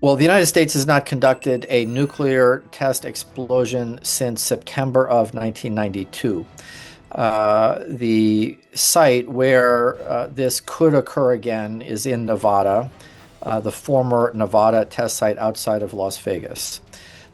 Well, the United States has not conducted a nuclear test explosion since September of 1992. The site where this could occur again is in Nevada, the former Nevada test site outside of Las Vegas.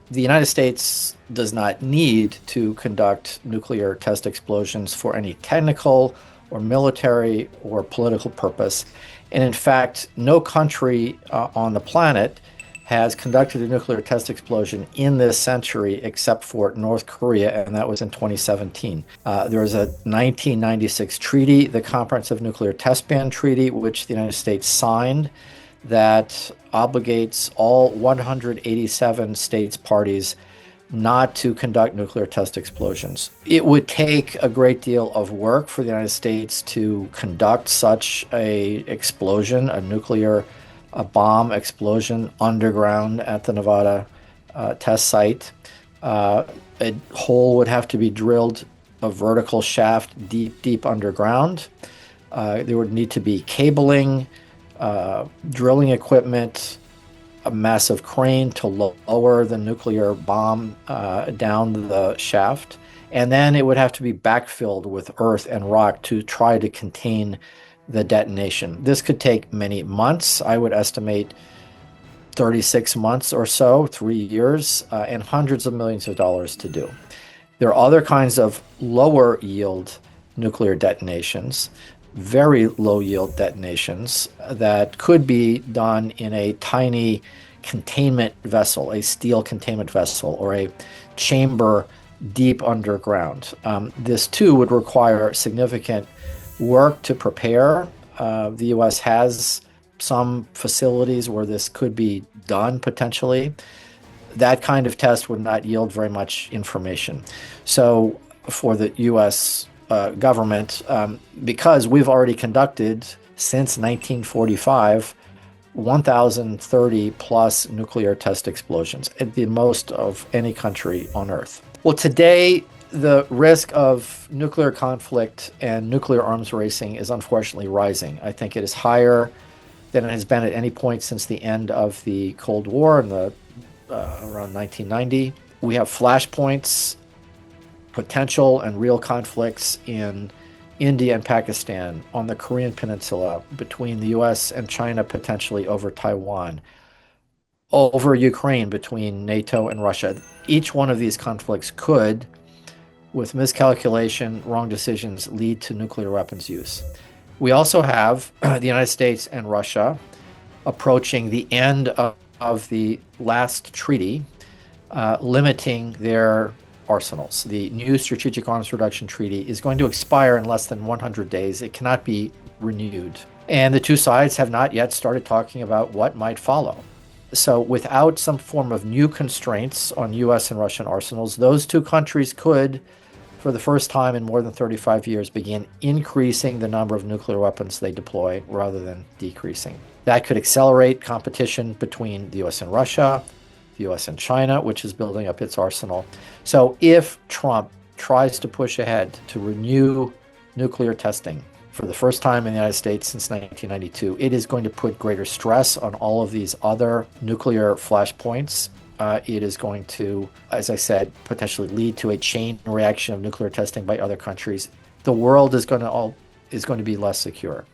The United States does not need to conduct nuclear test explosions for any technical or military or political purpose. And in fact, no country on the planet has conducted a nuclear test explosion in this century except for North Korea, and that was in 2017. There was a 1996 treaty, the Comprehensive Nuclear Test Ban Treaty, which the United States signed, that obligates all 187 states parties not to conduct nuclear test explosions. It would take a great deal of work for the United States to conduct such a explosion, a bomb explosion underground at the Nevada test site. A hole would have to be drilled, a vertical shaft deep underground. There would need to be cabling, drilling equipment, a massive crane to lower the nuclear bomb down the shaft. And then it would have to be backfilled with earth and rock to try to contain the detonation. This could take many months. I would estimate 36 months or so, 3 years, and hundreds of millions of dollars to do. There are other kinds of lower yield nuclear detonations, very low yield detonations that could be done in a tiny containment vessel, a steel containment vessel, or a chamber deep underground. This too would require significant work to prepare. The U.S. has some facilities where this could be done potentially. That kind of test would not yield very much information. So for the U.S. Government, because we've already conducted since 1945 1,030 plus nuclear test explosions, at the most of any country on Earth. Well, today, the risk of nuclear conflict and nuclear arms racing is unfortunately rising. I think it is higher than it has been at any point since the end of the Cold War in around 1990. We have flashpoints, potential and real conflicts in India and Pakistan, on the Korean Peninsula, between the US and China, potentially over Taiwan, over Ukraine between NATO and Russia. Each one of these conflicts could, with miscalculation, wrong decisions, lead to nuclear weapons use. We also have the United States and Russia approaching the end of the last treaty, limiting their arsenals. The new Strategic Arms Reduction Treaty is going to expire in less than 100 days. It cannot be renewed. And the two sides have not yet started talking about what might follow. So without some form of new constraints on US and Russian arsenals, those two countries could, for the first time in more than 35 years, begin increasing the number of nuclear weapons they deploy rather than decreasing. That could accelerate competition between the US and Russia, the US and China, which is building up its arsenal. So if Trump tries to push ahead to renew nuclear testing for the first time in the United States since 1992, it is going to put greater stress on all of these other nuclear flashpoints. It is going to, as I said, potentially lead to a chain reaction of nuclear testing by other countries. The world is going to be less secure.